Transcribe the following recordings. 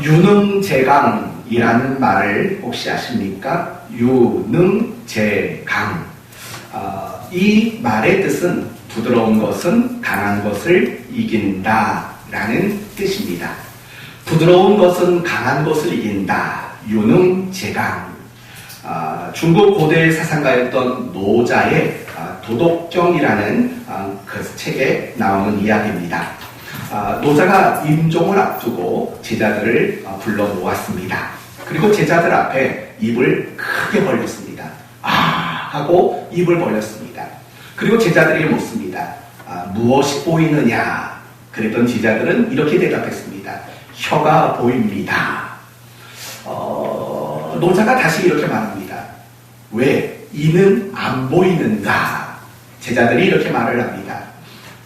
유능재강이라는 말을 혹시 아십니까? 유능재강. 이 말의 뜻은 부드러운 것은 강한 것을 이긴다 라는 뜻입니다. 부드러운 것은 강한 것을 이긴다. 유능재강. 중국 고대 사상가였던 노자의 도덕경이라는 그 책에 나오는 이야기입니다. 노자가 임종을 앞두고 제자들을 불러 모았습니다. 그리고 제자들 앞에 입을 크게 벌렸습니다. 하고 입을 벌렸습니다. 그리고 제자들이 묻습니다. 무엇이 보이느냐? 그랬던 제자들은 이렇게 대답했습니다. 혀가 보입니다. 노자가 다시 이렇게 말합니다. 왜? 이는 안 보이는가? 제자들이 이렇게 말을 합니다.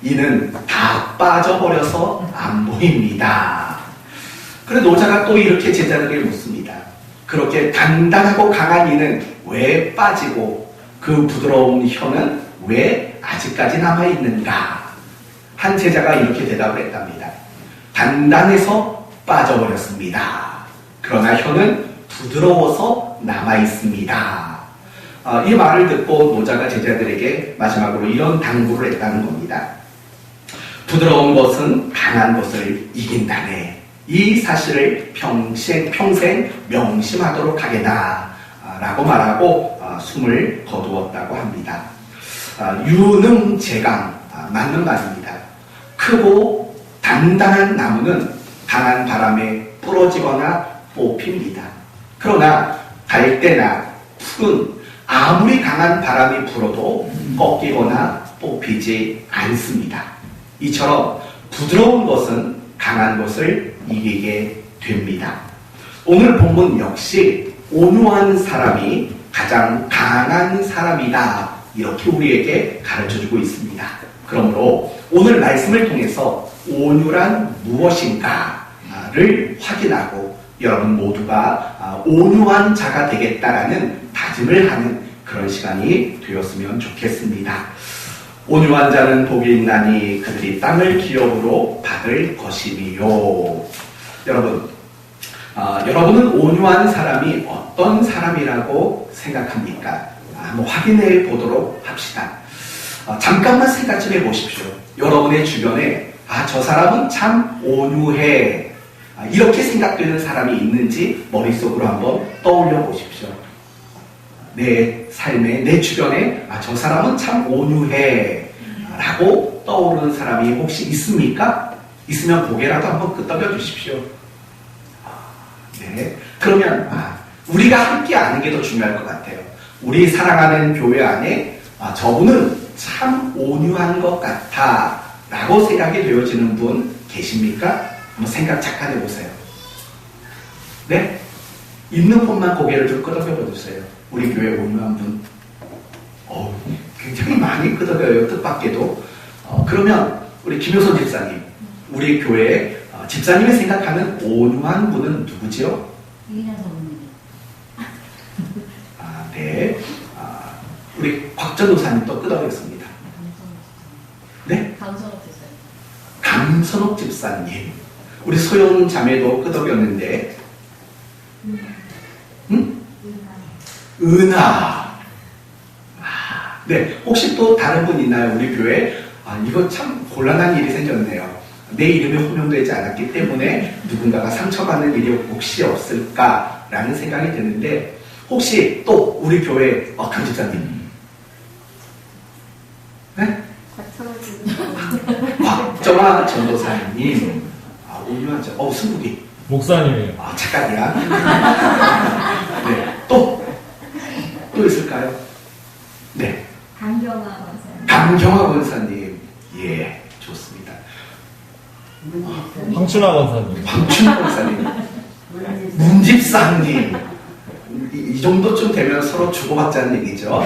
이는 다 빠져버려서 안 보입니다. 그래서 노자가 또 이렇게 제자들에게 묻습니다. 그렇게 단단하고 강한 이는 왜 빠지고 그 부드러운 혀는 왜 아직까지 남아있는가? 한 제자가 이렇게 대답을 했답니다. 단단해서 빠져버렸습니다. 그러나 혀는 부드러워서 남아있습니다. 이 말을 듣고 노자가 제자들에게 마지막으로 이런 당부를 했다는 겁니다. 부드러운 것은 강한 것을 이긴다네. 이 사실을 평생 명심하도록 하게나 라고 말하고 숨을 거두었다고 합니다. 유능재강, 맞는 말입니다. 크고 단단한 나무는 강한 바람에 부러지거나 뽑힙니다. 그러나 갈대나 풀은 아무리 강한 바람이 불어도 꺾이거나 뽑히지 않습니다. 이처럼 부드러운 것은 강한 것을 이기게 됩니다. 오늘 본문 역시 온유한 사람이 가장 강한 사람이다. 이렇게 우리에게 가르쳐주고 있습니다. 그러므로 오늘 말씀을 통해서 온유란 무엇인가를 확인하고 여러분 모두가 온유한 자가 되겠다라는 다짐을 하는 그런 시간이 되었으면 좋겠습니다. 온유한 자는 복이 있나니 그들이 땅을 기업으로 받을 것이니요. 여러분은 온유한 사람이 어떤 사람이라고 생각합니까? 한번 확인해 보도록 합시다. 잠깐만 생각 좀 해보십시오. 여러분의 주변에 저 사람은 참 온유해. 이렇게 생각되는 사람이 있는지 머릿속으로 한번 떠올려 보십시오. 내 삶에, 내 주변에 저 사람은 참 온유해 라고 떠오르는 사람이 혹시 있습니까? 있으면 고개라도 한번 끄덕여 주십시오. 네. 그러면 우리가 함께 아는 게 더 중요할 것 같아요. 우리 사랑하는 교회 안에 저분은 참 온유한 것 같아 라고 생각이 되어지는 분 계십니까? 한번 생각 잠깐 해보세요. 네? 있는 분만 고개를 좀 끄덕여 주세요. 우리 교회 온유한 분. 굉장히 많이 끄덕여요. 뜻밖에도. 그러면 우리 김효선 집사님, 우리 교회 집사님이 생각하는 온유한 분은 누구지요? 이인하 사모님. 네. 우리 곽전도사님 또 끄덕였습니다. 네? 강선옥 집사님. 강선옥 집사님. 우리 소연 자매도 끄덕였는데. 응? 은하. 네. 혹시 또 다른 분 있나요? 우리 교회? 이거 참 곤란한 일이 생겼네요. 내 이름이 호명되지 않았기 때문에 누군가가 상처받는 일이 혹시 없을까라는 생각이 드는데, 혹시 또 우리 교회 강 집사님? 네? 곽정아 전도사님. 온유하죠. 승국이. 목사님이에요. 잠깐이야. 네. 또 있을까요? 네. 강경화 원사님. 강경화 원사님. 예, 좋습니다. 황춘아 권사님. 황춘아 원사님. 문집사님. 이 정도쯤 되면 서로 주고받자는 얘기죠.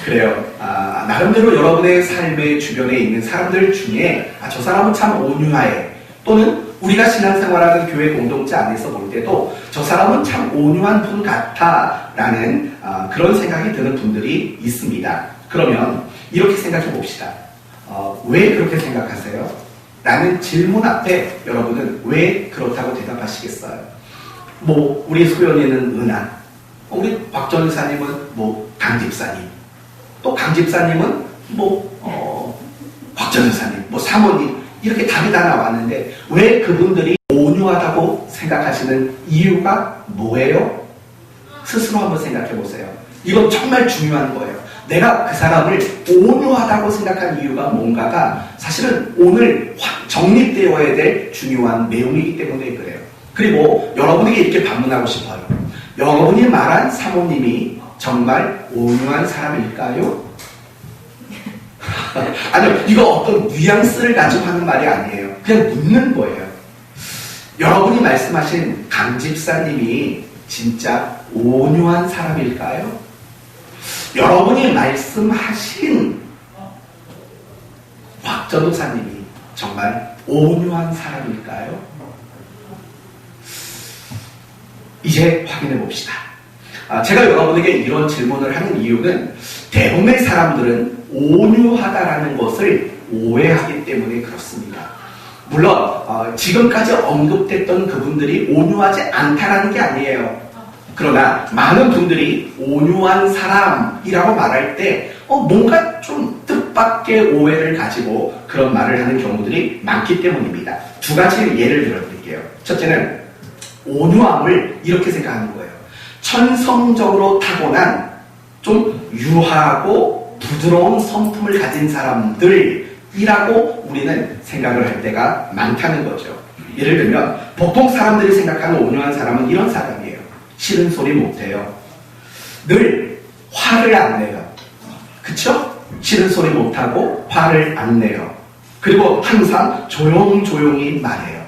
그래요. 나름대로 여러분의 삶의 주변에 있는 사람들 중에 저 사람은 참 온유해. 또는 우리가 신앙생활하는 교회 공동체 안에서 볼 때도 저 사람은 참 온유한 분 같아 라는 그런 생각이 드는 분들이 있습니다. 그러면 이렇게 생각해 봅시다. 왜 그렇게 생각하세요? 라는 질문 앞에 여러분은 왜 그렇다고 대답하시겠어요? 뭐 우리 소연이는 은하, 우리 박 전사님은 뭐 강 집사님, 또 강 집사님은 뭐 박 전사님, 뭐 사모님, 이렇게 답이 다 나왔는데 왜 그분들이 온유하다고 생각하시는 이유가 뭐예요? 스스로 한번 생각해 보세요. 이건 정말 중요한 거예요. 내가 그 사람을 온유하다고 생각한 이유가 뭔가가 사실은 오늘 확 정립되어야 될 중요한 내용이기 때문에 그래요. 그리고 여러분에게 이렇게 반문하고 싶어요. 여러분이 말한 사모님이 정말 온유한 사람일까요? 아니요, 이거 어떤 뉘앙스를 가지고 하는 말이 아니에요. 그냥 묻는 거예요. 여러분이 말씀하신 강 집사님이 진짜 온유한 사람일까요? 여러분이 말씀하신 박 전도사님이 정말 온유한 사람일까요? 이제 확인해 봅시다. 제가 여러분에게 이런 질문을 하는 이유는 대부분의 사람들은 온유하다라는 것을 오해하기 때문에 그렇습니다. 물론 지금까지 언급됐던 그분들이 온유하지 않다라는 게 아니에요. 그러나 많은 분들이 온유한 사람이라고 말할 때 뭔가 좀 뜻밖의 오해를 가지고 그런 말을 하는 경우들이 많기 때문입니다. 두 가지 예를 들어드릴게요. 첫째는 온유함을 이렇게 생각하는 거예요. 천성적으로 타고난 좀 유하고 부드러운 성품을 가진 사람들이라고 우리는 생각을 할 때가 많다는 거죠. 예를 들면 보통 사람들이 생각하는 온유한 사람은 이런 사람이에요. 싫은 소리 못해요. 늘 화를 안 내요. 그쵸? 싫은 소리 못하고 화를 안 내요. 그리고 항상 조용조용히 말해요.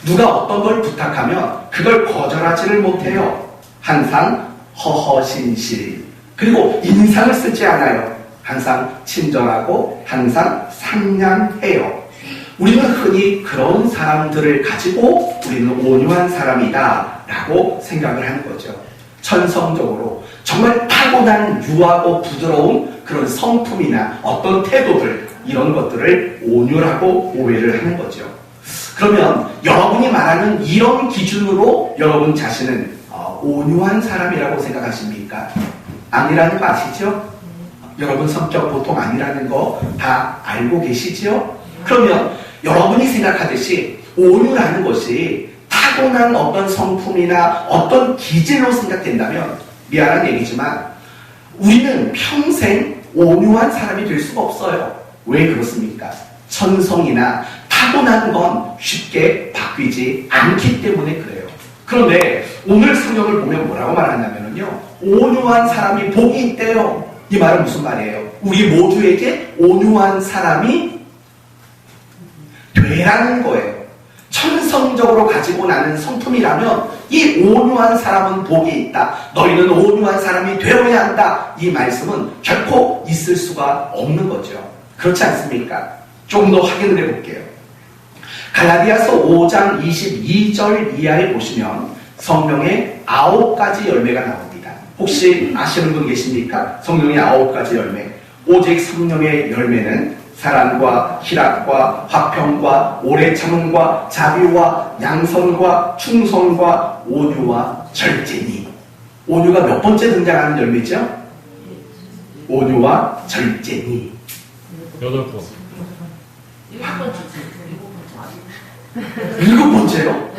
누가 어떤 걸 부탁하면 그걸 거절하지를 못해요. 항상 허허신실. 그리고 인상을 쓰지 않아요. 항상 친절하고 항상 상냥해요. 우리는 흔히 그런 사람들을 가지고 우리는 온유한 사람이다 라고 생각을 하는 거죠. 천성적으로 정말 타고난 유하고 부드러운 그런 성품이나 어떤 태도들, 이런 것들을 온유라고 오해를 하는 거죠. 그러면 여러분이 말하는 이런 기준으로 여러분 자신은 온유한 사람이라고 생각하십니까? 아니라는 거 아시죠? 여러분 성격 보통 아니라는 거 다 알고 계시죠? 그러면 여러분이 생각하듯이 온유라는 것이 타고난 어떤 성품이나 어떤 기질로 생각된다면 미안한 얘기지만 우리는 평생 온유한 사람이 될 수가 없어요. 왜 그렇습니까? 천성이나 타고난 건 쉽게 바뀌지 않기 때문에 그래요. 그런데 오늘 성경을 보면 뭐라고 말하냐면요, 온유한 사람이 복이 있대요. 이 말은 무슨 말이에요? 우리 모두에게 온유한 사람이 되라는 거예요. 천성적으로 가지고 나는 성품이라면 이 온유한 사람은 복이 있다. 너희는 온유한 사람이 되어야 한다. 이 말씀은 결코 있을 수가 없는 거죠. 그렇지 않습니까? 조금 더 확인을 해볼게요. 갈라디아서 5장 22절 이하에 보시면 성령의 9가지 열매가 나옵니다. 혹시 아시는 분 계십니까? 성령의 9가지 열매. 오직 성령의 열매는 사랑과 희락과 화평과 오래 참음과 자비와 양선과 충성과 온유와 절제니. 온유가 몇 번째 등장하는 열매죠? 온유와 절제니. 8번. 7번째요?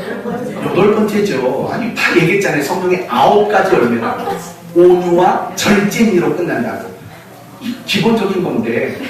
8번째죠. 아니, 다 얘기했잖아요. 성령의 9가지 열매라고. 온유와 절제니로 끝난다고. 기본적인 건데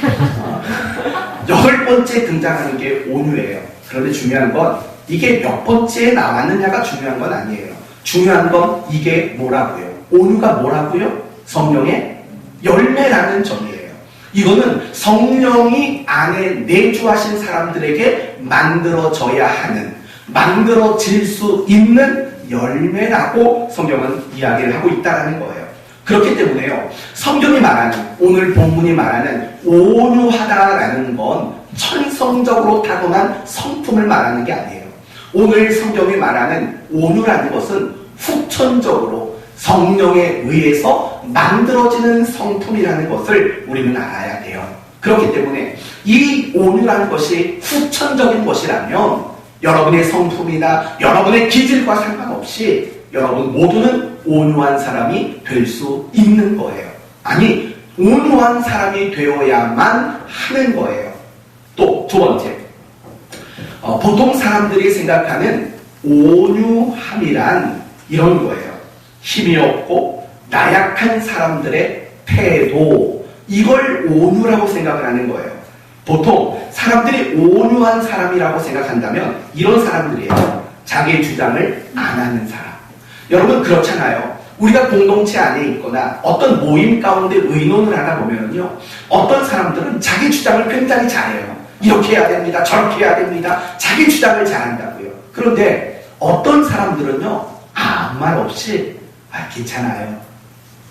8번째 등장하는 게 온유예요. 그런데 중요한 건 이게 몇 번째에 나왔느냐가 중요한 건 아니에요. 중요한 건 이게 뭐라고요? 온유가 뭐라고요? 성령의 열매라는 점이에요. 이거는 성령이 안에 내주하신 사람들에게 만들어져야 하는, 만들어질 수 있는 열매라고 성경은 이야기를 하고 있다는 거예요. 그렇기 때문에요, 성경이 말하는, 오늘 본문이 말하는 온유하다라는 건 천성적으로 타고난 성품을 말하는 게 아니에요. 오늘 성경이 말하는 온유라는 것은 후천적으로 성령에 의해서 만들어지는 성품이라는 것을 우리는 알아야 돼요. 그렇기 때문에 이 온유라는 것이 후천적인 것이라면 여러분의 성품이나 여러분의 기질과 상관없이 여러분 모두는 온유한 사람이 될 수 있는 거예요. 아니, 온유한 사람이 되어야만 하는 거예요. 또 두 번째, 보통 사람들이 생각하는 온유함이란 이런 거예요. 힘이 없고 나약한 사람들의 태도, 이걸 온유라고 생각을 하는 거예요. 보통 사람들이 온유한 사람이라고 생각한다면 이런 사람들이에요. 자기 주장을 안 하는 사람. 여러분 그렇잖아요. 우리가 공동체 안에 있거나 어떤 모임 가운데 의논을 하다 보면요, 어떤 사람들은 자기 주장을 굉장히 잘해요. 이렇게 해야 됩니다. 저렇게 해야 됩니다. 자기 주장을 잘한다고요. 그런데 어떤 사람들은요, 아무 말 없이 괜찮아요.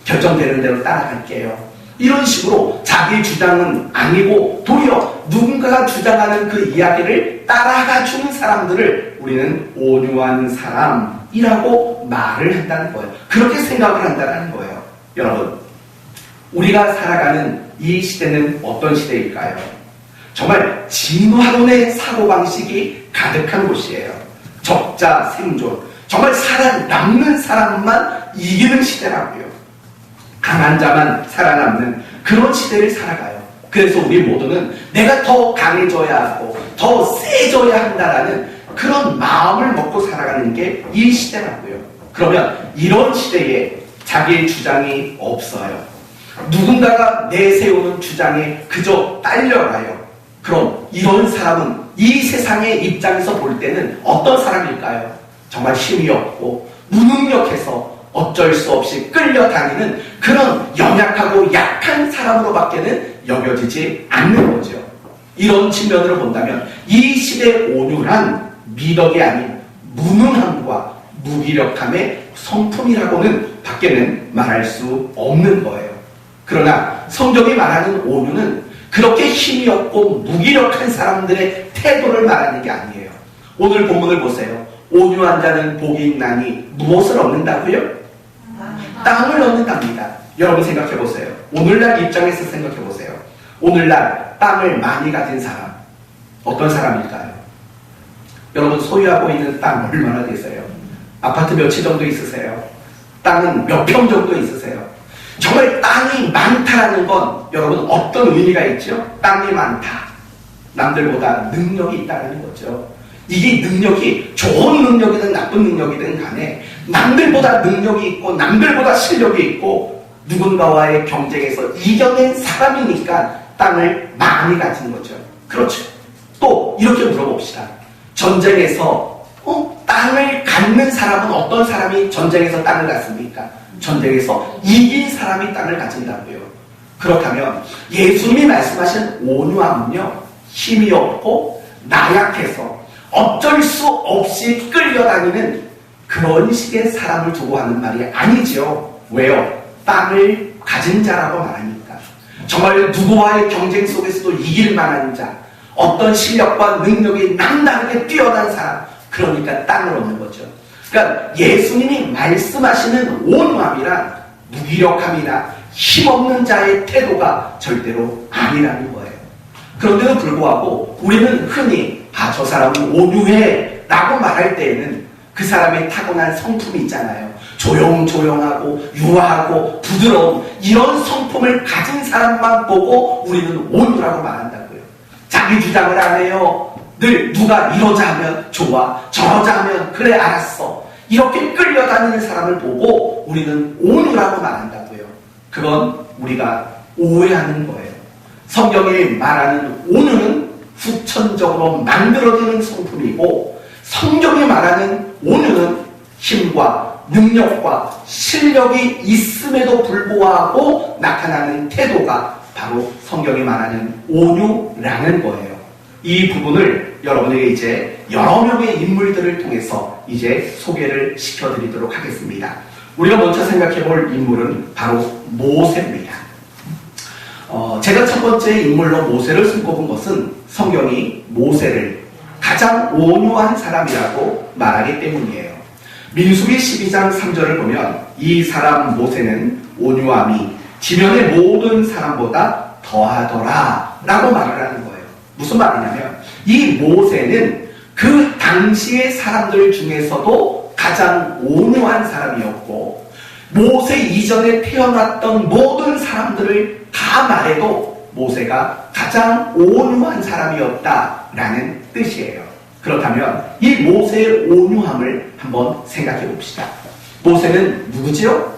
결정되는 대로 따라갈게요. 이런 식으로 자기 주장은 아니고 도리어 누군가가 주장하는 그 이야기를 따라가 주는 사람들을 우리는 온유한 사람이라고 말을 한다는 거예요. 그렇게 생각을 한다는 거예요. 여러분, 우리가 살아가는 이 시대는 어떤 시대일까요? 정말 진화론의 사고방식이 가득한 곳이에요. 적자 생존, 정말 살아남는 사람만 이기는 시대라고요. 강한 자만 살아남는 그런 시대를 살아가요. 그래서 우리 모두는 내가 더 강해져야 하고 더 세져야 한다라는 그런 마음을 먹고 살아가는 게 이 시대라고요. 그러면 이런 시대에 자기의 주장이 없어요. 누군가가 내세우는 주장에 그저 딸려가요. 그럼 이런 사람은 이 세상의 입장에서 볼 때는 어떤 사람일까요? 정말 힘이 없고 무능력해서 어쩔 수 없이 끌려다니는 그런 연약하고 약한 사람으로밖에는 여겨지지 않는 거죠. 이런 측면으로 본다면 이 시대의 온유란 미덕이 아닌 무능함과 무기력함의 성품이라고는 밖에는 말할 수 없는 거예요. 그러나 성경이 말하는 온유는 그렇게 힘이 없고 무기력한 사람들의 태도를 말하는 게 아니에요. 오늘 본문을 보세요. 온유한 자는 복이 있나니 무엇을 얻는다고요? 땅을 얻는답니다. 여러분 생각해 보세요. 오늘날 입장에서 생각해 보세요. 오늘날 땅을 많이 가진 사람, 어떤 사람일까요? 여러분 소유하고 있는 땅 얼마나 되세요? 아파트 몇 채 정도 있으세요? 땅은 몇 평 정도 있으세요? 정말 땅이 많다는 건 여러분 어떤 의미가 있죠? 땅이 많다. 남들보다 능력이 있다는 거죠. 이게 능력이 좋은 능력이든 나쁜 능력이든 간에 남들보다 능력이 있고 남들보다 실력이 있고 누군가와의 경쟁에서 이겨낸 사람이니까 땅을 많이 가진 거죠. 그렇죠. 또 이렇게 물어봅시다. 전쟁에서 땅을 갖는 사람은 어떤 사람이 전쟁에서 땅을 갖습니까? 전쟁에서 이긴 사람이 땅을 가진다고요. 그렇다면 예수님이 말씀하신 온유함은요, 힘이 없고 나약해서 어쩔 수 없이 끌려다니는 그런 식의 사람을 두고 하는 말이 아니죠. 왜요? 땅을 가진 자라고 말하니까. 정말 누구와의 경쟁 속에서도 이길 만한 자, 어떤 실력과 능력이 남다르게 뛰어난 사람, 그러니까 땅을 얻는 거죠. 그러니까 예수님이 말씀하시는 온유함이란 무기력함이나 힘없는 자의 태도가 절대로 아니라는 거예요. 그런데도 불구하고 우리는 흔히 저 사람은 온유해 라고 말할 때에는 그 사람의 타고난 성품이 있잖아요. 조용조용하고 유하고 부드러운 이런 성품을 가진 사람만 보고 우리는 온유라고 말한다고요. 자기 주장을 안 해요. 늘 누가 이러자 하면 좋아, 저러자 하면 그래 알았어. 이렇게 끌려다니는 사람을 보고 우리는 온유라고 말한다고요. 그건 우리가 오해하는 거예요. 성경이 말하는 온유는 후천적으로 만들어지는 성품이고 성경이 말하는 온유는 힘과 능력과 실력이 있음에도 불구하고 나타나는 태도가 바로 성경이 말하는 온유라는 거예요. 이 부분을 여러분에게 이제 여러 명의 인물들을 통해서 이제 소개를 시켜드리도록 하겠습니다. 우리가 먼저 생각해 볼 인물은 바로 모세입니다. 제가 첫 번째 인물로 모세를 손꼽은 것은 성경이 모세를 가장 온유한 사람이라고 말하기 때문이에요. 민수기 12장 3절을 보면 이 사람 모세는 온유함이 지면의 모든 사람보다 더하더라 라고 말을 하는 거예요. 무슨 말이냐면 이 모세는 그 당시의 사람들 중에서도 가장 온유한 사람이었고 모세 이전에 태어났던 모든 사람들을 다 말해도 모세가 가장 온유한 사람이었다라는 뜻이에요. 그렇다면 이 모세의 온유함을 한번 생각해 봅시다. 모세는 누구지요?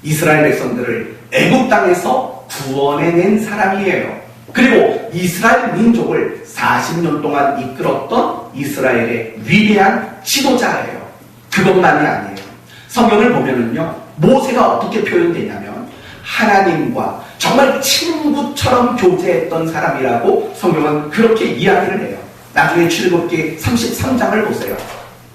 이스라엘 백성들을 애굽 땅에서 구원해낸 사람이에요. 그리고 이스라엘 민족을 40년 동안 이끌었던 이스라엘의 위대한 지도자예요. 그것만이 아니에요. 성경을 보면은요, 모세가 어떻게 표현되냐면 하나님과 정말 친구처럼 교제했던 사람이라고 성경은 그렇게 이야기를 해요. 나중에 출애굽기 33장을 보세요.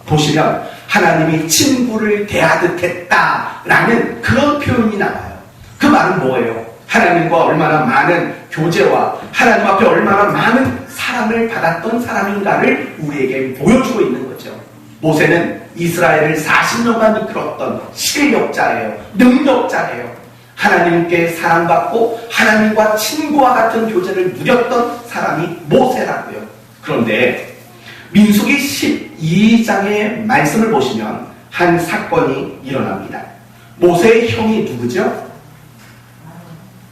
보시면 하나님이 친구를 대하듯 했다라는 그런 표현이 나와요. 그 말은 뭐예요? 하나님과 얼마나 많은 교제와 하나님 앞에 얼마나 많은 사랑을 받았던 사람인가를 우리에게 보여주고 있는 거죠. 모세는 이스라엘을 40년간 이끌었던 실력자예요. 능력자예요. 하나님께 사랑받고 하나님과 친구와 같은 교제를 누렸던 사람이 모세라고요. 그런데 민수기 12장의 말씀을 보시면 한 사건이 일어납니다. 모세의 형이 누구죠?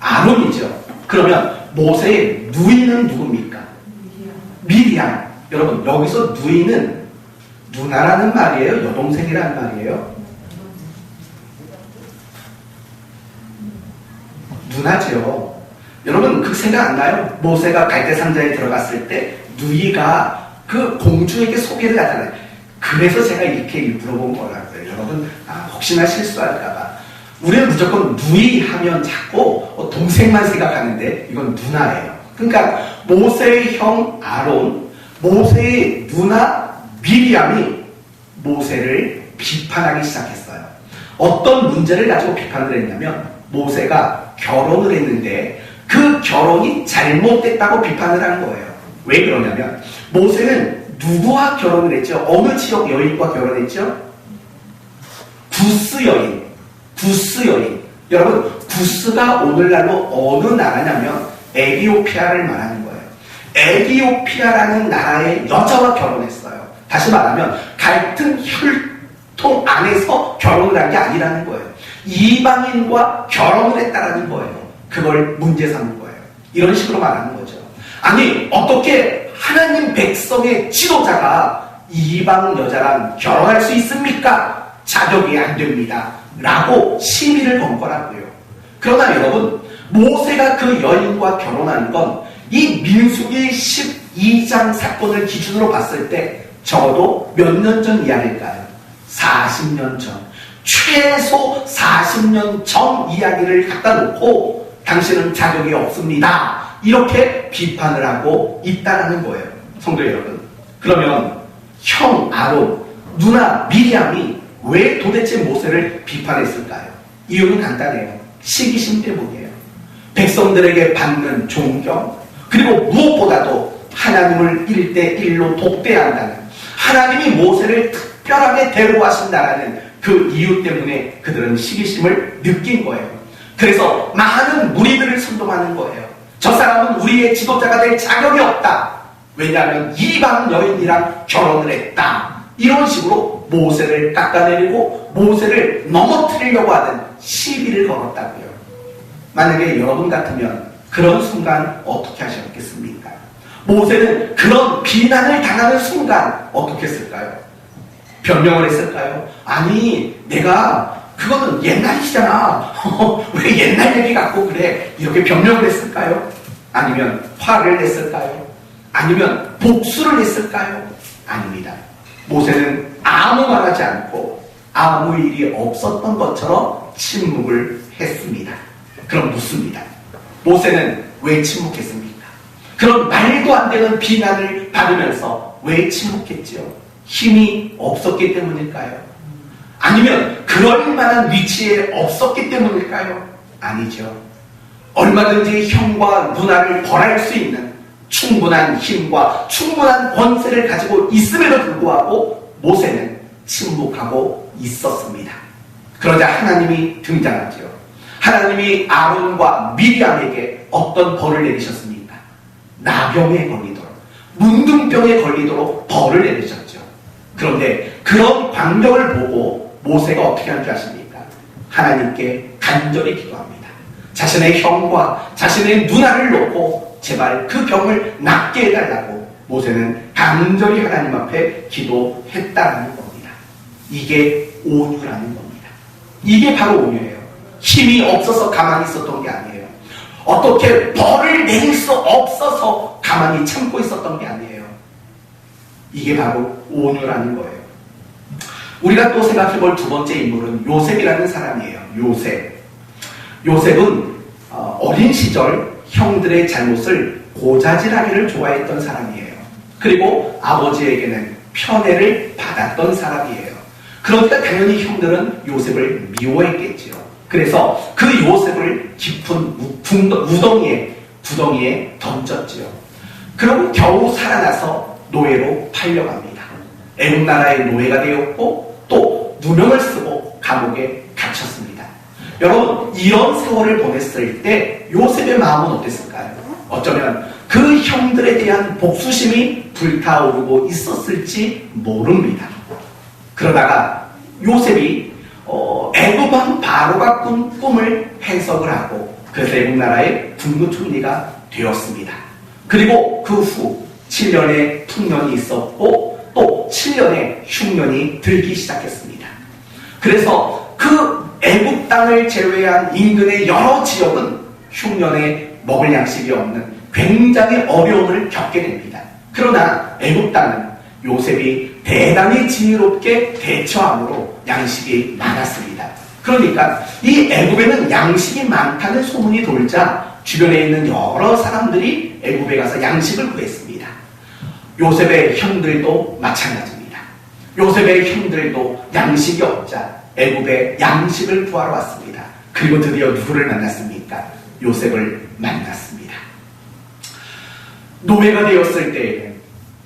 아론이죠. 그러면 모세의 누이는 누굽니까? 미리암. 여러분, 여기서 누이는 누나라는 말이에요? 여동생이라는 말이에요? 누나죠. 여러분, 그 생각 안 나요? 모세가 갈대상자에 들어갔을 때 누이가 그 공주에게 소개를 하잖아요. 그래서 제가 이렇게 물어본 거라고요. 여러분, 혹시나 실수할까봐. 우리는 무조건 누이 하면 자꾸 동생만 생각하는데 이건 누나예요. 그러니까 모세의 형 아론, 모세의 누나 미리암이 모세를 비판하기 시작했어요. 어떤 문제를 가지고 비판을 했냐면 모세가 결혼을 했는데 그 결혼이 잘못됐다고 비판을 한 거예요. 왜 그러냐면 모세는 누구와 결혼을 했죠? 어느 지역 여인과 결혼했죠? 구스 여인. 구스 여인. 여러분, 구스가 오늘날로 어느 나라냐면 에티오피아를 말하는 거예요. 에티오피아라는 나라의 여자와 결혼했어요. 다시 말하면 같은 혈통 안에서 결혼을 한 게 아니라는 거예요. 이방인과 결혼을 했다라는 거예요. 그걸 문제 삼는 거예요. 이런 식으로 말하는 거죠. 아니, 어떻게 하나님 백성의 지도자가 이방 여자랑 결혼할 수 있습니까? 자격이 안 됩니다. 라고 시비를 건 거라고요. 그러나 여러분, 모세가 그 여인과 결혼한 건 이 민수기 12장 사건을 기준으로 봤을 때 적어도 몇 년 전 이야기일까요? 40년 전. 최소 40년 전 이야기를 갖다 놓고 당신은 자격이 없습니다. 이렇게 비판을 하고 있다는 거예요. 성도 여러분. 그러면 형 아론, 누나 미리암이 왜 도대체 모세를 비판했을까요? 이유는 간단해요. 시기심 때문이에요. 백성들에게 받는 존경, 그리고 무엇보다도 하나님을 1대1로 독대한다는, 하나님이 모세를 특별하게 대우하신다라는 그 이유 때문에 그들은 시기심을 느낀 거예요. 그래서 많은 무리들을 선동하는 거예요. 저 사람은 우리의 지도자가 될 자격이 없다. 왜냐하면 이방 여인이랑 결혼을 했다. 이런 식으로 모세를 깎아내리고 모세를 넘어뜨리려고 하던 시비를 걸었다고요. 만약에 여러분 같으면 그런 순간 어떻게 하셨겠습니까? 모세는 그런 비난을 당하는 순간 어떻게 했을까요? 변명을 했을까요? 아니, 내가 그거는 옛날이잖아. 왜 옛날 얘기 갖고 그래? 이렇게 변명을 했을까요? 아니면 화를 냈을까요? 아니면 복수를 했을까요? 아닙니다. 모세는 아무 말하지 않고 아무 일이 없었던 것처럼 침묵을 했습니다. 그럼 묻습니다. 모세는 왜 침묵했습니까? 그런 말도 안 되는 비난을 받으면서 왜 침묵했지요? 힘이 없었기 때문일까요? 아니면 그럴 만한 위치에 없었기 때문일까요? 아니죠. 얼마든지 형과 누나를 벌할 수 있는 충분한 힘과 충분한 권세를 가지고 있음에도 불구하고 모세는 침묵하고 있었습니다. 그러자 하나님이 등장하죠. 하나님이 아론과 미리암에게 어떤 벌을 내리셨습니까? 나병에 걸리도록. 문둥병에 걸리도록 벌을 내리셨죠. 그런데 그런 광경을 보고 모세가 어떻게 한 줄 아십니까? 하나님께 간절히 기도합니다. 자신의 형과 자신의 누나를 놓고 제발 그 병을 낫게 해달라고 모세는 간절히 하나님 앞에 기도했다는 겁니다. 이게 온유라는 겁니다. 이게 바로 온유예요. 힘이 없어서 가만히 있었던 게 아니에요. 어떻게 벌을 내릴 수 없어서 가만히 참고 있었던 게 아니에요. 이게 바로 온유라는 거예요. 우리가 또 생각해 볼 두 번째 인물은 요셉이라는 사람이에요. 요셉은 어린 시절 형들의 잘못을 고자질하기를 좋아했던 사람이에요. 그리고 아버지에게는 편애를 받았던 사람이에요. 그러니까 당연히 형들은 요셉을 미워했겠지요. 그래서 그 요셉을 깊은 구덩이에 던졌지요. 그러고 겨우 살아나서 노예로 팔려갑니다. 애국 나라의 노예가 되었고 또 누명을 쓰고 감옥에 갇혔습니다. 여러분, 이런 세월을 보냈을 때 요셉의 마음은 어땠을까요? 어쩌면 그 형들에 대한 복수심이 불타오르고 있었을지 모릅니다. 그러다가 요셉이 애굽왕 바로가 꾼 꿈을 해석을 하고 그래서 애국 나라의 국무총리가 되었습니다. 그리고 그 후 7년의 풍년이 있었고 또 7년의 흉년이 들기 시작했습니다. 그래서 그 애굽 땅을 제외한 인근의 여러 지역은 흉년에 먹을 양식이 없는 굉장히 어려움을 겪게 됩니다. 그러나 애굽 땅은 요셉이 대단히 지혜롭게 대처함으로 양식이 많았습니다. 그러니까 이 애굽에는 양식이 많다는 소문이 돌자 주변에 있는 여러 사람들이 애굽에 가서 양식을 구했습니다. 요셉의 형들도 마찬가지입니다. 요셉의 형들도 양식이 없자 애굽에 양식을 구하러 왔습니다. 그리고 드디어 누구를 만났습니까? 요셉을 만났습니다. 노예가 되었을 때에는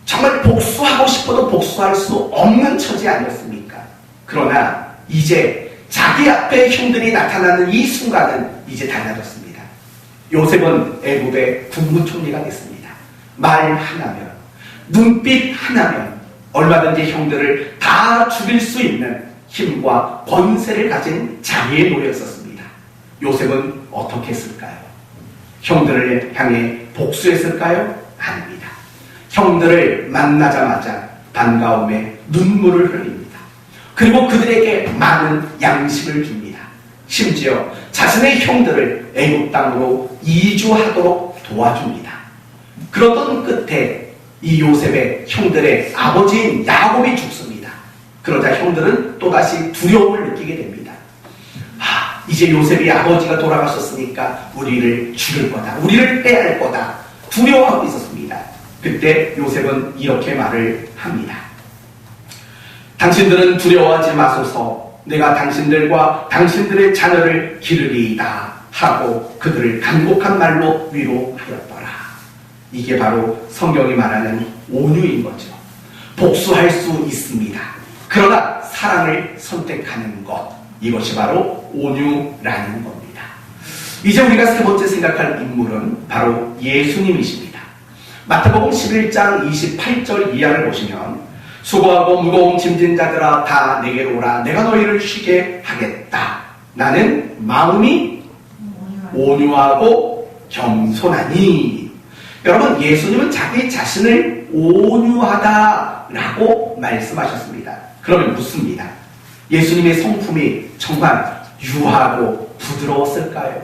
정말 복수하고 싶어도 복수할 수 없는 처지 아니었습니까? 그러나 이제 자기 앞에 형들이 나타나는 이 순간은 이제 달라졌습니다. 요셉은 애굽의 국무총리가 됐습니다. 말 하나면, 눈빛 하나면 얼마든지 형들을 다 죽일 수 있는 힘과 권세를 가진 자기의 노예였었습니다. 요셉은 어떻게 했을까요? 형들을 향해 복수했을까요? 아닙니다. 형들을 만나자마자 반가움에 눈물을 흘립니다. 그리고 그들에게 많은 양식을 줍니다. 심지어 자신의 형들을 애굽 땅으로 이주하도록 도와줍니다. 그러던 끝에 이 요셉의 형들의 아버지인 야곱이 죽습니다. 그러자 형들은 또다시 두려움을 느끼게 됩니다. 이제 요셉이 아버지가 돌아가셨으니까 우리를 죽일 거다. 우리를 빼앗을 거다. 두려워하고 있었습니다. 그때 요셉은 이렇게 말을 합니다. 당신들은 두려워하지 마소서. 내가 당신들과 당신들의 자녀를 기르리이다 하고 그들을 간곡한 말로 위로하였더라. 이게 바로 성경이 말하는 온유인 거죠. 복수할 수 있습니다. 그러나 사랑을 선택하는 것, 이것이 바로 온유라는 겁니다. 이제 우리가 세 번째 생각할 인물은 바로 예수님이십니다. 마태복음 11장 28절 이하를 보시면 수고하고 무거운 짐진 자들아 다 내게로 오라. 내가 너희를 쉬게 하겠다. 나는 마음이 온유하고 겸손하니. 여러분, 예수님은 자기 자신을 온유하다라고 말씀하셨습니다. 그러면 묻습니다. 예수님의 성품이 정말 유하고 부드러웠을까요?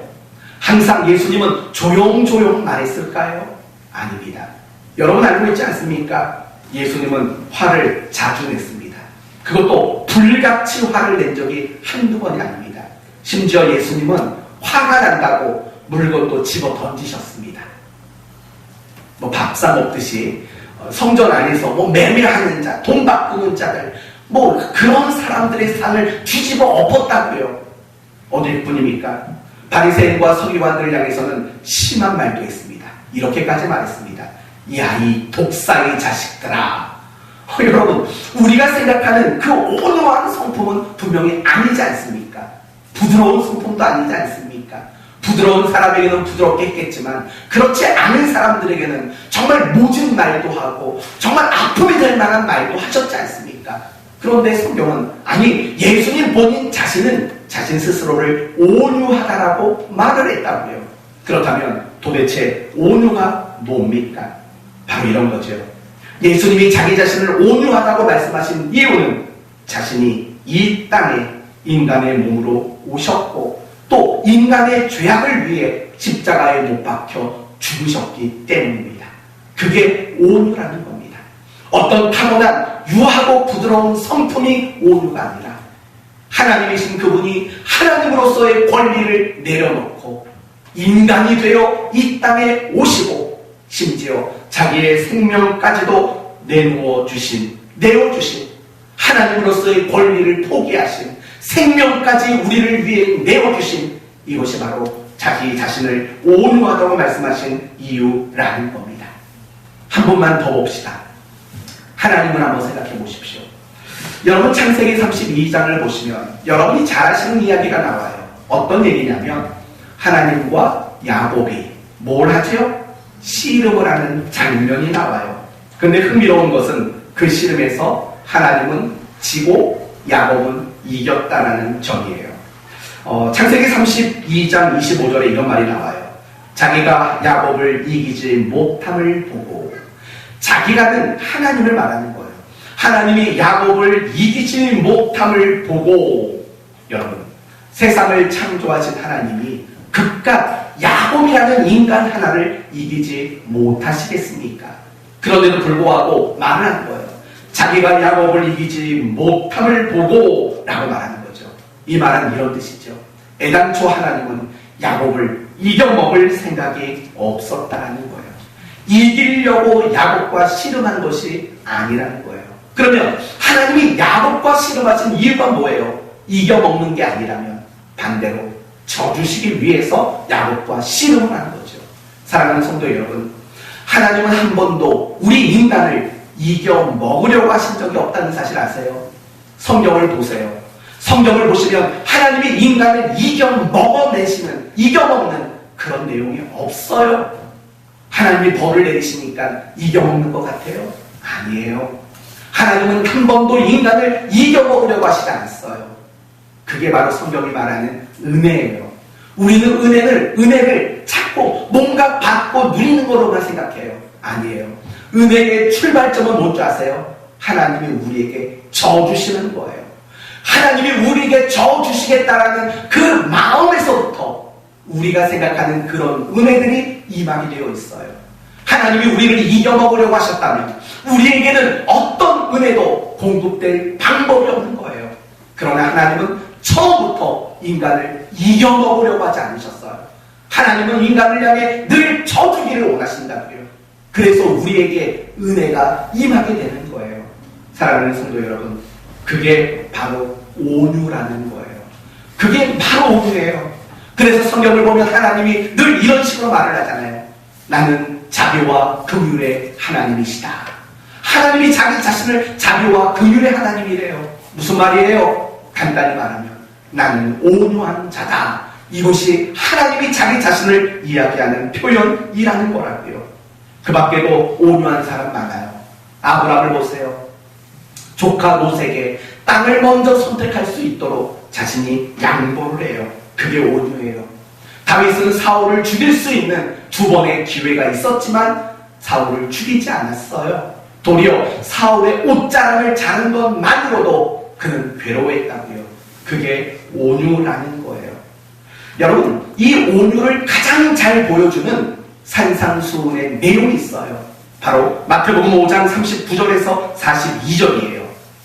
항상 예수님은 조용조용 말했을까요? 아닙니다. 여러분 알고 있지 않습니까? 예수님은 화를 자주 냈습니다. 그것도 불같이 화를 낸 적이 한두 번이 아닙니다. 심지어 예수님은 화가 난다고 물건도 집어 던지셨습니다. 밥 사 먹듯이 성전 안에서 매매하는 자, 돈 바꾸는 자들, 그런 사람들의 상을 뒤집어 엎었다고요. 어딜 뿐입니까? 바리새인과 서기관들을 향해서는 심한 말도 했습니다. 이렇게까지 말했습니다. 야, 이 독사의 자식들아. 여러분, 우리가 생각하는 그 온유한 성품은 분명히 아니지 않습니까? 부드러운 성품도 아니지 않습니까? 부드러운 사람에게는 부드럽게 했겠지만 그렇지 않은 사람들에게는 정말 모진 말도 하고 정말 아픔이 될 만한 말도 하셨지 않습니까? 그런데 성경은 아니 예수님 본인 자신은 자신 스스로를 온유하다라고 말을 했다고요. 그렇다면 도대체 온유가 뭡니까? 바로 이런 거죠. 예수님이 자기 자신을 온유하다고 말씀하신 이유는 자신이 이 땅에 인간의 몸으로 오셨고 또 인간의 죄악을 위해 십자가에 못 박혀 죽으셨기 때문입니다. 그게 온유라는 겁니다. 어떤 타고난 유하고 부드러운 성품이 온유가 아니라 하나님이신 그분이 하나님으로서의 권리를 내려놓고 인간이 되어 이 땅에 오시고 심지어 자기의 생명까지도 내어주신 하나님으로서의 권리를 포기하신 생명까지 우리를 위해 내어주신 이것이 바로 자기 자신을 온유하다고 말씀하신 이유라는 겁니다. 한 번만 더 봅시다. 하나님을 한번 생각해 보십시오. 여러분 창세기 32장을 보시면 여러분이 잘 아시는 이야기가 나와요. 어떤 얘기냐면 하나님과 야곱이 뭘 하죠? 씨름을 하는 장면이 나와요. 근데 흥미로운 것은 그 씨름에서 하나님은 지고 야곱은 이겼다라는 점이에요. 창세기 32장 25절에 이런 말이 나와요. 자기가 야곱을 이기지 못함을 보고 자기가는 하나님을 말하는 거예요. 하나님이 야곱을 이기지 못함을 보고 여러분 세상을 창조하신 하나님이 그깟 야곱이라는 인간 하나를 이기지 못하시겠습니까? 그런데도 불구하고 말을 한 거예요. 자기가 야곱을 이기지 못함을 보고 라고 말하는 거죠. 이 말은 이런 뜻이죠. 애당초 하나님은 야곱을 이겨먹을 생각이 없었다는 거예요. 이기려고 야곱과 씨름한 것이 아니라는 거예요. 그러면 하나님이 야곱과 씨름하신 이유가 뭐예요? 이겨먹는 게 아니라면 반대로 져주시기 위해서 야곱과 씨름을 하는 거죠. 사랑하는 성도 여러분, 하나님은 한 번도 우리 인간을 이겨 먹으려고 하신 적이 없다는 사실 아세요? 성경을 보세요. 성경을 보시면 하나님이 인간을 이겨 먹는 그런 내용이 없어요. 하나님이 벌을 내리시니까 이겨 먹는 것 같아요? 아니에요. 하나님은 한 번도 인간을 이겨 먹으려고 하시지 않았어요. 그게 바로 성경이 말하는 은혜예요. 우리는 은혜를 찾고 뭔가 받고 누리는 거로만 생각해요. 아니에요. 은혜의 출발점은 뭔지 아세요? 하나님이 우리에게 져 주시는 거예요. 하나님이 우리에게 져 주시겠다라는 그 마음에서부터 우리가 생각하는 그런 은혜들이 임하게 되어 있어요. 하나님이 우리를 이겨먹으려고 하셨다면 우리에게는 어떤 은혜도 공급될 방법이 없는 거예요. 그러나 하나님은 처음부터 인간을 이겨먹으려고 하지 않으셨어요. 하나님은 인간을 향해 늘 져주기를 원하신다고요. 그래서 우리에게 은혜가 임하게 되는 거예요. 사랑하는 성도 여러분, 그게 바로 온유라는 거예요. 그게 바로 온유예요. 그래서 성경을 보면 하나님이 늘 이런 식으로 말을 하잖아요. 나는 자비와 긍휼의 하나님이시다. 하나님이 자기 자신을 자비와 긍휼의 하나님이래요. 무슨 말이에요? 간단히 말하면 나는 온유한 자다. 이것이 하나님이 자기 자신을 이야기하는 표현이라는 거라고요. 그 밖에도 온유한 사람 많아요. 아브라함을 보세요. 조카 롯에게 땅을 먼저 선택할 수 있도록 자신이 양보를 해요. 그게 온유예요. 다윗은 사울을 죽일 수 있는 2번의 기회가 있었지만 사울을 죽이지 않았어요. 도리어 사울의 옷자락을 자른 것만으로도 그는 괴로워했다고요. 그게 온유라는 거예요. 여러분, 이 온유를 가장 잘 보여주는 산상수훈의 내용이 있어요. 바로 마태복음 5장 39절에서 42절이에요.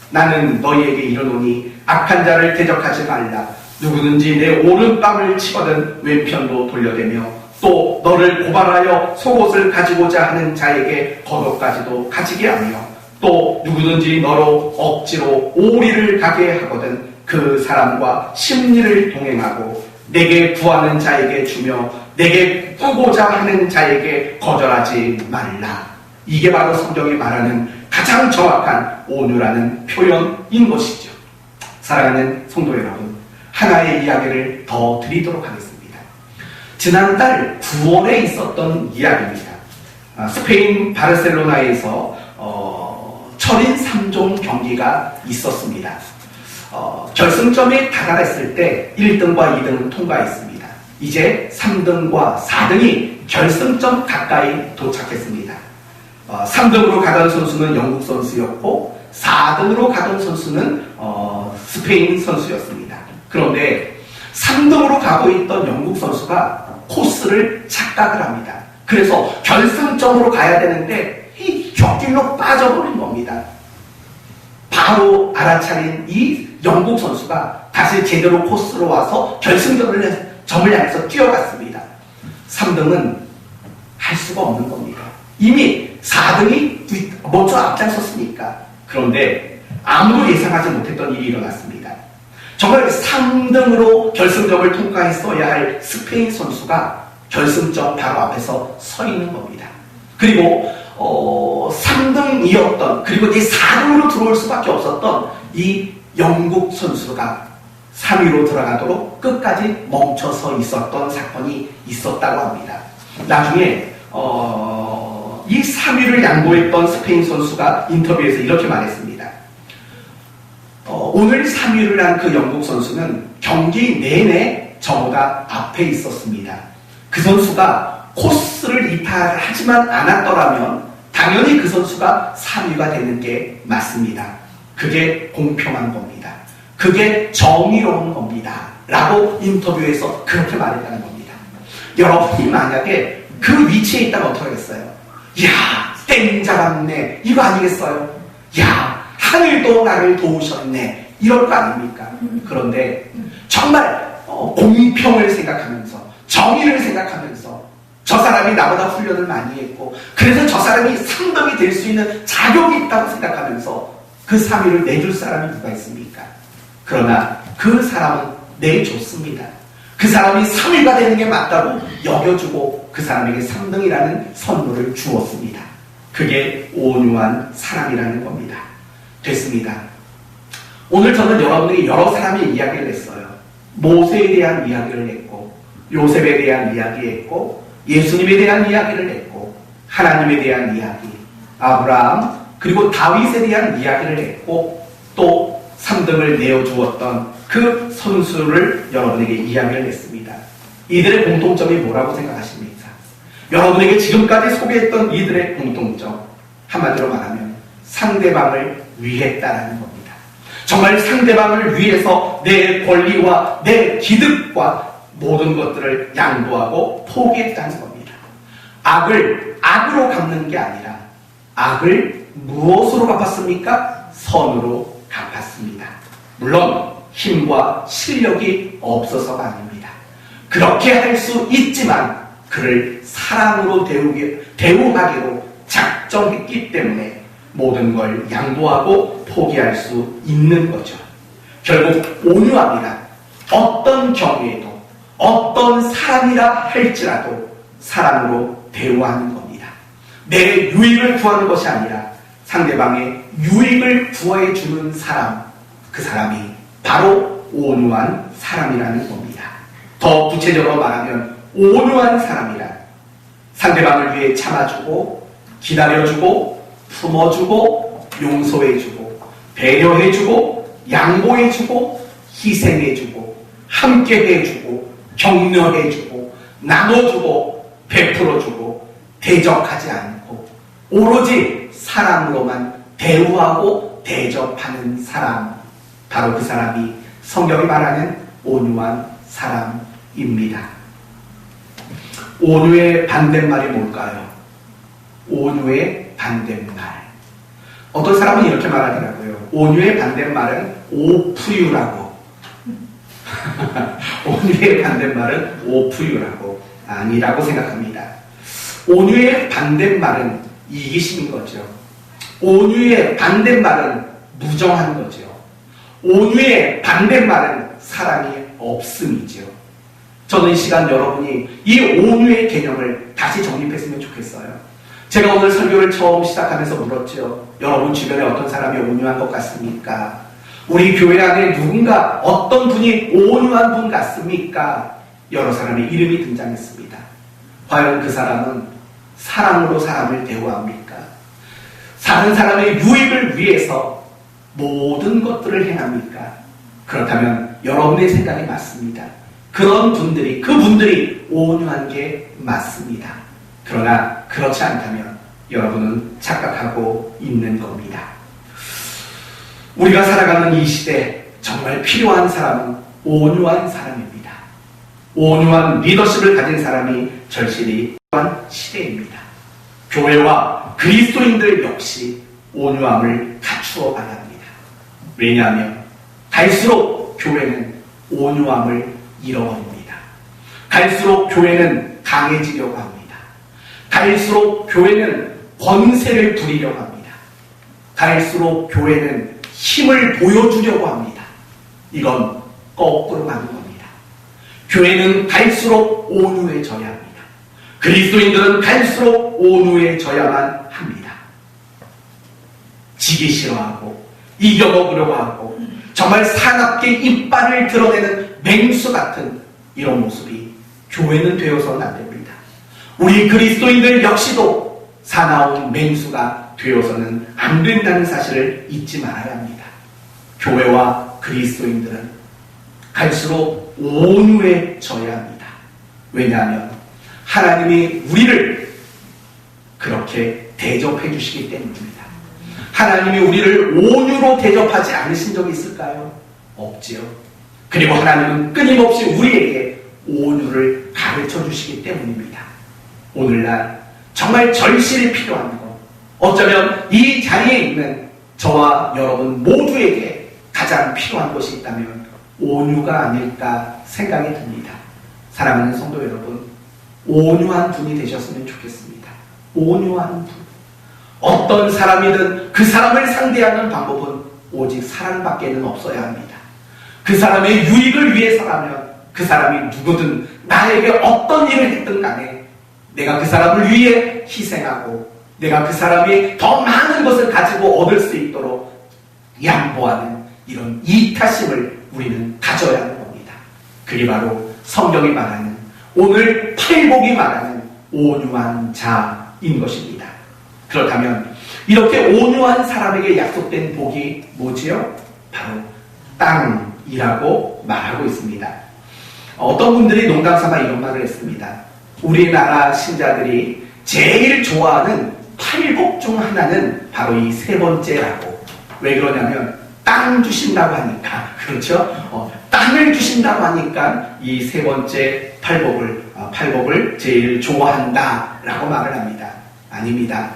나는 너희에게 이르노니 악한 자를 대적하지 말라. 누구든지 내 오른뺨을 치거든 왼편도 돌려대며 또 너를 고발하여 속옷을 가지고자 하는 자에게 겉옷까지도 가지게 하며 또 누구든지 너로 억지로 오리를 가게 하거든 그 사람과 심리를 동행하고 내게 구하는 자에게 주며 내게 꾸고자 하는 자에게 거절하지 말라. 이게 바로 성경이 말하는 가장 정확한 온유라는 표현인 것이죠. 사랑하는 성도 여러분, 하나의 이야기를 더 드리도록 하겠습니다. 지난달 9월에 있었던 이야기입니다. 스페인 바르셀로나에서 철인 3종 경기가 있었습니다. 결승점에 다다랐을 때 1등과 2등은 통과했습니다. 이제 3등과 4등이 결승점 가까이 도착했습니다. 3등으로 가던 선수는 영국 선수였고 4등으로 가던 선수는 스페인 선수였습니다. 그런데 3등으로 가고 있던 영국 선수가 코스를 착각을 합니다. 그래서 결승점으로 가야 되는데 이 곁길로 빠져버린 겁니다. 바로 알아차린 이 영국 선수가 다시 제대로 코스로 와서 결승점을 향해서 뛰어갔습니다. 3등은 할 수가 없는 겁니다. 이미 4등이 먼저 앞장섰으니까. 그런데 아무도 예상하지 못했던 일이 일어났습니다. 정말 3등으로 결승점을 통과했어야 할 스페인 선수가 결승점 바로 앞에서 서 있는 겁니다. 그리고 3등이었던, 그리고 이제 4등으로 들어올 수밖에 없었던 이 영국 선수가 3위로 들어가도록 끝까지 멈춰서 있었던 사건이 있었다고 합니다. 나중에 이 3위를 양보했던 스페인 선수가 인터뷰에서 이렇게 말했습니다. 오늘 3위를 한 그 영국 선수는 경기 내내 저보다 앞에 있었습니다. 그 선수가 코스를 이탈하지만 않았더라면 당연히 그 선수가 3위가 되는 게 맞습니다. 그게 공평한 겁니다. 그게 정의로운 겁니다. 라고 인터뷰에서 그렇게 말했다는 겁니다. 여러분이 만약에 그 위치에 있다면 어떻게 하겠어요? 야, 땡 잡았네. 이거 아니겠어요? 야, 하늘도 나를 도우셨네. 이럴 거 아닙니까? 그런데 정말 공평을 생각하면서 정의를 생각하면서 저 사람이 나보다 훈련을 많이 했고 그래서 저 사람이 3등이 될 수 있는 자격이 있다고 생각하면서 그 3위를 내줄 사람이 누가 있습니까? 그러나 그 사람은 내줬습니다. 그 사람이 3위가 되는 게 맞다고 여겨주고 그 사람에게 3등이라는 선물을 주었습니다. 그게 온유한 사람이라는 겁니다. 됐습니다. 오늘 저는 여러분에게 여러 사람의 이야기를 했어요. 모세에 대한 이야기를 했고 요셉에 대한 이야기 했고 예수님에 대한 이야기를 했고 하나님에 대한 이야기, 아브라함 그리고 다윗에 대한 이야기를 했고 또 3등을 내어주었던 그 선수를 여러분에게 이야기를 했습니다. 이들의 공통점이 뭐라고 생각하십니까? 여러분에게 지금까지 소개했던 이들의 공통점, 한마디로 말하면 상대방을 위했다라는 겁니다. 정말 상대방을 위해서 내 권리와 내 기득과 모든 것들을 양보하고 포기했다는 겁니다. 악을 악으로 갚는 게 아니라 악을 무엇으로 갚았습니까? 선으로 갚았습니다. 물론 힘과 실력이 없어서가 아닙니다. 그렇게 할 수 있지만 그를 사랑으로 대우하기로 작정했기 때문에 모든 걸 양보하고 포기할 수 있는 거죠. 결국 온유합니다. 어떤 경우에도 어떤 사람이라 할지라도 사랑으로 대우하는 겁니다. 내 유익을 구하는 것이 아니라 상대방의 유익을 구해주는 사람, 그 사람이 바로 온유한 사람이라는 겁니다. 더 구체적으로 말하면 온유한 사람이란 상대방을 위해 참아주고 기다려주고 품어주고 용서해주고 배려해주고 양보해주고 희생해주고 함께해주고 격려해주고 나눠주고 베풀어주고 대적하지 않고 오로지 사랑으로만 대우하고 대접하는 사람, 바로 그 사람이 성경이 말하는 온유한 사람입니다. 온유의 반대말이 뭘까요? 온유의 반대말. 어떤 사람은 이렇게 말하더라고요. 온유의 반대말은 오프유라고. 온유의 반대말은 오프유라고. 아니라고 생각합니다. 온유의 반대말은 이기심인 거죠. 온유의 반대말은 무정한 거죠. 온유의 반대말은 사랑이 없음이죠. 저는 이 시간 여러분이 이 온유의 개념을 다시 정립했으면 좋겠어요. 제가 오늘 설교를 처음 시작하면서 물었죠. 여러분 주변에 어떤 사람이 온유한 것 같습니까? 우리 교회 안에 누군가 어떤 분이 온유한 분 같습니까? 여러 사람의 이름이 등장했습니다. 과연 그 사람은 사랑으로 사람을 대우합니까? 사는 사람의 유익을 위해서 모든 것들을 행합니까? 그렇다면 여러분의 생각이 맞습니다. 그분들이 온유한 게 맞습니다. 그러나 그렇지 않다면 여러분은 착각하고 있는 겁니다. 우리가 살아가는 이 시대 정말 필요한 사람은 온유한 사람입니다. 온유한 리더십을 가진 사람이 절실히 필요한 시대입니다. 교회와 그리스도인들 역시 온유함을 갖추어 가야 합니다. 왜냐하면 갈수록 교회는 온유함을 잃어버립니다. 갈수록 교회는 강해지려고 합니다. 갈수록 교회는 권세를 부리려고 합니다. 갈수록 교회는 힘을 보여주려고 합니다. 이건 거꾸로 가는 겁니다. 교회는 갈수록 온유해져야 합니다. 그리스도인들은 갈수록 온유해져야만 합니다. 지기 싫어하고 이겨먹으려고 하고 정말 사납게 이빨을 드러내는 맹수 같은 이런 모습이 교회는 되어서는 안 됩니다. 우리 그리스도인들 역시도 사나운 맹수가 되어서는 안 된다는 사실을 잊지 말아야 합니다. 교회와 그리스도인들은 갈수록 온유해져야 합니다. 왜냐하면 하나님이 우리를 그렇게 대접해 주시기 때문입니다. 하나님이 우리를 온유로 대접하지 않으신 적이 있을까요? 없지요. 그리고 하나님은 끊임없이 우리에게 온유를 가르쳐 주시기 때문입니다. 오늘날 정말 절실히 필요한 것, 어쩌면 이 자리에 있는 저와 여러분 모두에게 가장 필요한 것이 있다면 온유가 아닐까 생각이 듭니다. 사랑하는 성도 여러분, 온유한 분이 되셨으면 좋겠습니다. 온유한 분. 어떤 사람이든 그 사람을 상대하는 방법은 오직 사랑밖에는 없어야 합니다. 그 사람의 유익을 위해서라면 그 사람이 누구든 나에게 어떤 일을 했든 간에 내가 그 사람을 위해 희생하고 내가 그 사람이 더 많은 것을 가지고 얻을 수 있도록 양보하는 이런 이타심을 우리는 가져야 하는 겁니다. 그게 바로 성경이 말하는, 오늘 팔복이 말하는 온유한 자인 것입니다. 그렇다면 이렇게 온유한 사람에게 약속된 복이 뭐지요? 바로 땅이라고 말하고 있습니다. 어떤 분들이 농담삼아 이런 말을 했습니다. 우리나라 신자들이 제일 좋아하는 팔복 중 하나는 바로 이 세 번째라고. 왜 그러냐면 땅 주신다고 하니까, 그렇죠? 땅을 주신다고 하니까 이 세 번째 팔복을 제일 좋아한다라고 말을 합니다. 아닙니다.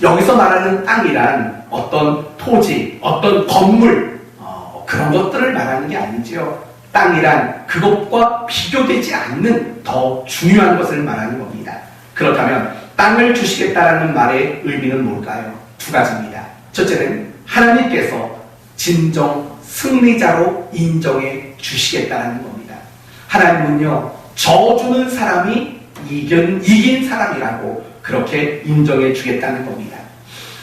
여기서 말하는 땅이란 어떤 토지, 어떤 건물, 그런 것들을 말하는 게 아니지요. 땅이란 그것과 비교되지 않는 더 중요한 것을 말하는 겁니다. 그렇다면 땅을 주시겠다라는 말의 의미는 뭘까요? 두 가지입니다. 첫째는 하나님께서 진정 승리자로 인정해 주시겠다라는 겁니다. 하나님은요, 져주는 사람이 이긴 사람이라고 그렇게 인정해 주겠다는 겁니다.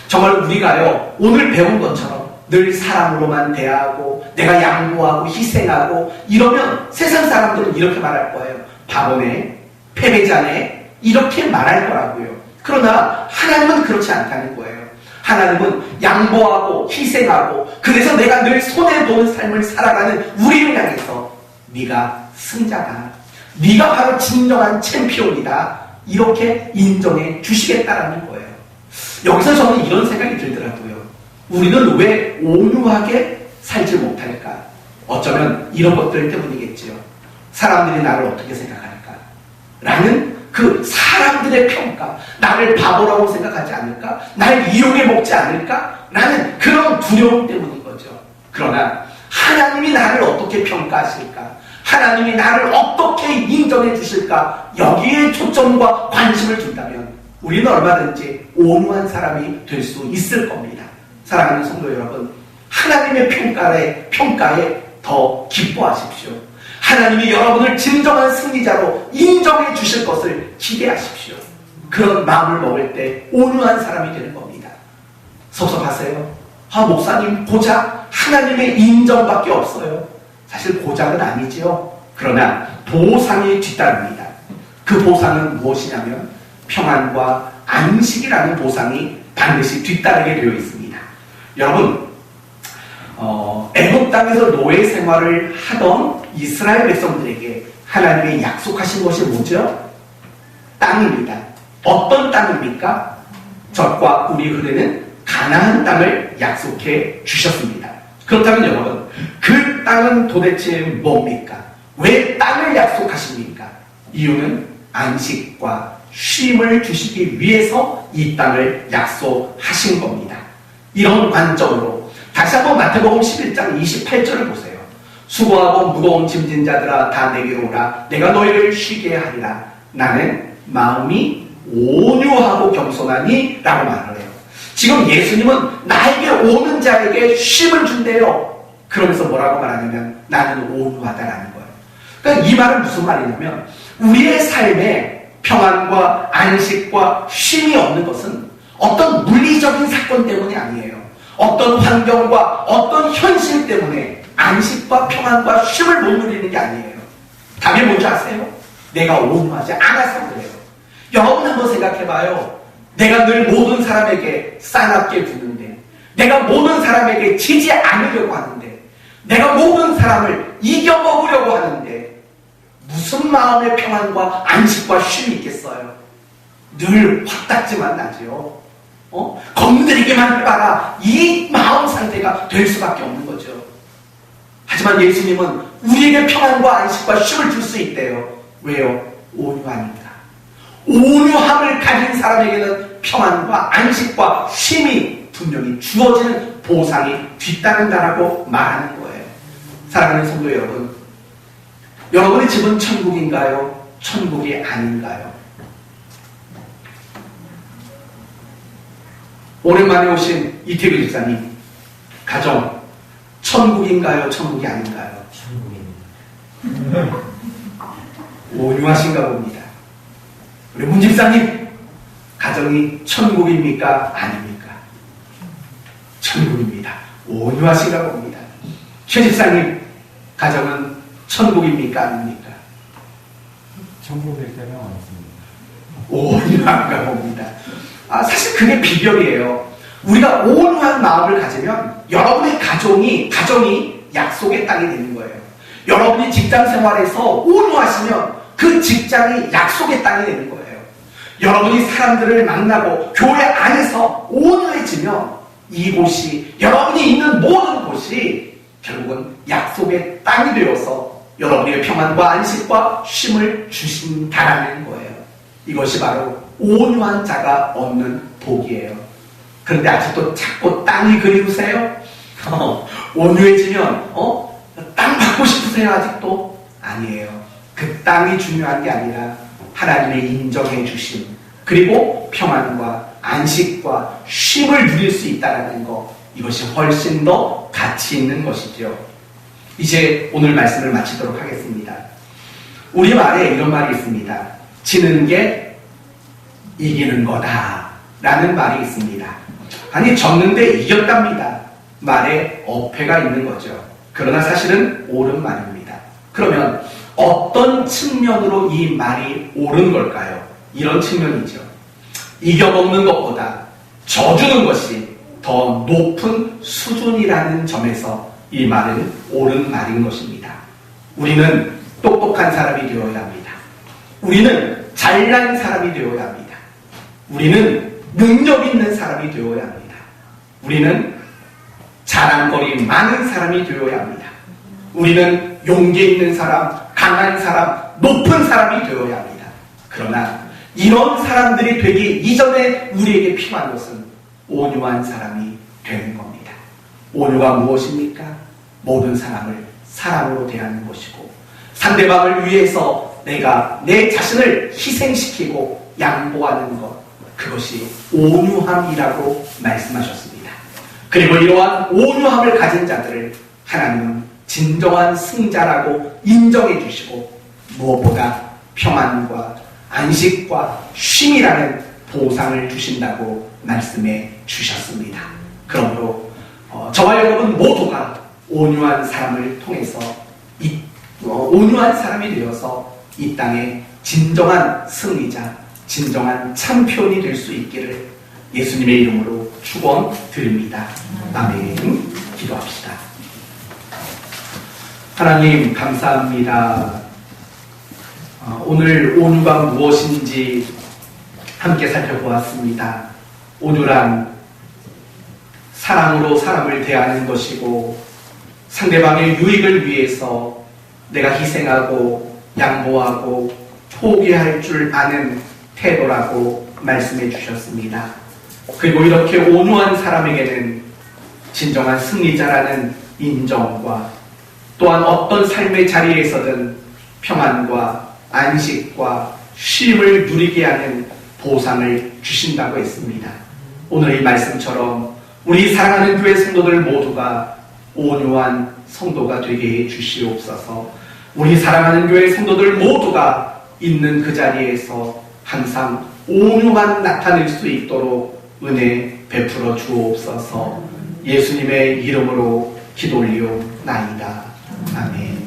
정말 우리가요, 오늘 배운 것처럼 늘 사랑으로만 대하고 내가 양보하고 희생하고 이러면 세상 사람들은 이렇게 말할 거예요. 바보네, 패배자네, 이렇게 말할 거라고요. 그러나 하나님은 그렇지 않다는 거예요. 하나님은 양보하고 희생하고 그래서 내가 늘 손해보는 삶을 살아가는 우리를 향해서 네가 승자다, 네가 바로 진정한 챔피언이다, 이렇게 인정해 주시겠다라는 거예요. 여기서 저는 이런 생각이 들더라고요. 우리는 왜 온유하게 살지 못할까? 어쩌면 이런 것들 때문이겠지요. 사람들이 나를 어떻게 생각할까? 라는 그 사람들의 평가, 나를 바보라고 생각하지 않을까? 날 이용해 먹지 않을까? 라는 그런 두려움 때문인 거죠. 그러나 하나님이 나를 어떻게 평가하실까? 하나님이 나를 어떻게 인정해 주실까? 여기에 초점과 관심을 준다면 우리는 얼마든지 온유한 사람이 될 수 있을 겁니다. 사랑하는 성도 여러분, 하나님의 평가에 더 기뻐하십시오. 하나님이 여러분을 진정한 승리자로 인정해 주실 것을 기대하십시오. 그런 마음을 먹을 때 온유한 사람이 되는 겁니다. 섭섭하세요? 목사님 고작 하나님의 인정밖에 없어요. 사실 고작은 아니지요. 그러나 보상이 뒤따릅니다. 그 보상은 무엇이냐면 평안과 안식이라는 보상이 반드시 뒤따르게 되어 있습니다. 여러분, 애굽 땅에서 노예 생활을 하던 이스라엘 백성들에게 하나님이 약속하신 것이 뭐죠? 땅입니다. 어떤 땅입니까? 젖과 꿀이 흐르는 가나안 땅을 약속해 주셨습니다. 그렇다면 여러분, 그 땅은 도대체 뭡니까? 왜 땅을 약속하십니까? 이유는 안식과 쉼을 주시기 위해서 이 땅을 약속하신 겁니다. 이런 관점으로 다시 한번 마태복음 11장 28절을 보세요. 수고하고 무거운 짐진 자들아 다 내게로 오라. 내가 너희를 쉬게 하리라. 나는 마음이 온유하고 겸손하니 라고 말을 해요. 지금 예수님은 나에게 오는 자에게 쉼을 준대요. 그러면서 뭐라고 말하냐면 나는 온유하다라는 거예요. 그러니까 이 말은 무슨 말이냐면 우리의 삶에 평안과 안식과 쉼이 없는 것은 어떤 물리적인 사건 때문이 아니에요. 어떤 환경과 어떤 현실 때문에 안식과 평안과 쉼을 못 누리는 게 아니에요. 답이 뭔지 아세요? 내가 온유하지 않아서 그래요. 여러분 한번 생각해봐요. 내가 늘 모든 사람에게 싸납게 구는데, 내가 모든 사람에게 지지 않으려고 하는데, 내가 모든 사람을 이겨먹으려고 하는데 무슨 마음의 평안과 안식과 쉼이 있겠어요? 늘 화딱지만 나지요. 건드리기만 해봐라. 이 마음 상태가 될 수밖에 없는 거죠. 하지만 예수님은 우리에게 평안과 안식과 쉼을 줄 수 있대요. 왜요? 온유하니까. 온유함을 가진 사람에게는 평안과 안식과 쉼이 분명히 주어지는 보상이 뒤따른다라고 말하는 거예요. 사랑하는 성도 여러분, 여러분의 집은 천국인가요? 천국이 아닌가요? 오랜만에 오신 이태규 집사님, 가정 천국인가요? 천국이 아닌가요? 천국입니다. 온유하신가 봅니다. 우리 문 집사님, 가정이 천국입니까? 아닙니까? 천국입니다. 온유하신가 봅니다. 최 집사님, 가정은 천국입니까? 아닙니까? 천국일 때가 많습니다. 온유한가 봅니다. 사실 그게 비결이에요. 우리가 온유한 마음을 가지면 여러분의 가정이 약속의 땅이 되는 거예요. 여러분이 직장 생활에서 온유하시면 그 직장이 약속의 땅이 되는 거예요. 여러분이 사람들을 만나고 교회 안에서 온유해지면 이곳이, 여러분이 있는 모든 곳이 결국은 약속의 땅이 되어서 여러분의 평안과 안식과 쉼을 주신다라는 거예요. 이것이 바로 온유한 자가 얻는 복이에요. 그런데 아직도 자꾸 땅이 그리우세요? 온유해지면 땅 받고 싶으세요? 아직도? 아니에요. 그 땅이 중요한 게 아니라 하나님의 인정해 주심, 그리고 평안과 안식과 쉼을 누릴 수 있다는 것, 이것이 훨씬 더 가치 있는 것이죠. 이제 오늘 말씀을 마치도록 하겠습니다. 우리 말에 이런 말이 있습니다. 지는 게 이기는 거다 라는 말이 있습니다. 아니, 졌는데 이겼답니다. 말에 어폐가 있는 거죠. 그러나 사실은 옳은 말입니다. 그러면 어떤 측면으로 이 말이 옳은 걸까요? 이런 측면이죠. 이겨먹는 것보다 져주는 것이 더 높은 수준이라는 점에서 이 말은 옳은 말인 것입니다. 우리는 똑똑한 사람이 되어야 합니다. 우리는 잘난 사람이 되어야 합니다. 우리는 능력 있는 사람이 되어야 합니다. 우리는 자랑거리 많은 사람이 되어야 합니다. 우리는 용기 있는 사람, 강한 사람, 높은 사람이 되어야 합니다. 그러나 이런 사람들이 되기 이전에 우리에게 필요한 것은 온유한 사람이 되는 겁니다. 온유가 무엇입니까? 모든 사람을 사랑으로 대하는 것이고, 상대방을 위해서 내가 내 자신을 희생시키고 양보하는 것, 그것이 온유함이라고 말씀하셨습니다. 그리고 이러한 온유함을 가진 자들을 하나님은 진정한 승자라고 인정해 주시고, 무엇보다 평안과 안식과 쉼이라는 보상을 주신다고 말씀해 주셨습니다. 그러므로 저와 여러분 모두가 온유한 삶을 통해서 이 온유한 사람이 되어서 이 땅에 진정한 승리자, 진정한 참표원이 될 수 있기를 예수님의 이름으로 축원드립니다. 아멘. 기도합시다. 하나님 감사합니다. 오늘 온유가 무엇인지 함께 살펴보았습니다. 온유란 사랑으로 사람을 대하는 것이고 상대방의 유익을 위해서 내가 희생하고 양보하고 포기할 줄 아는 태도라고 말씀해 주셨습니다. 그리고 이렇게 온유한 사람에게는 진정한 승리자라는 인정과 또한 어떤 삶의 자리에서든 평안과 안식과 쉼을 누리게 하는 보상을 주신다고 했습니다. 오늘 이 말씀처럼 우리 사랑하는 교회 성도들 모두가 온유한 성도가 되게 해 주시옵소서. 우리 사랑하는 교회 성도들 모두가 있는 그 자리에서 항상 온유만 나타낼 수 있도록 은혜 베풀어 주옵소서. 예수님의 이름으로 기도 올리옵나이다. 아멘.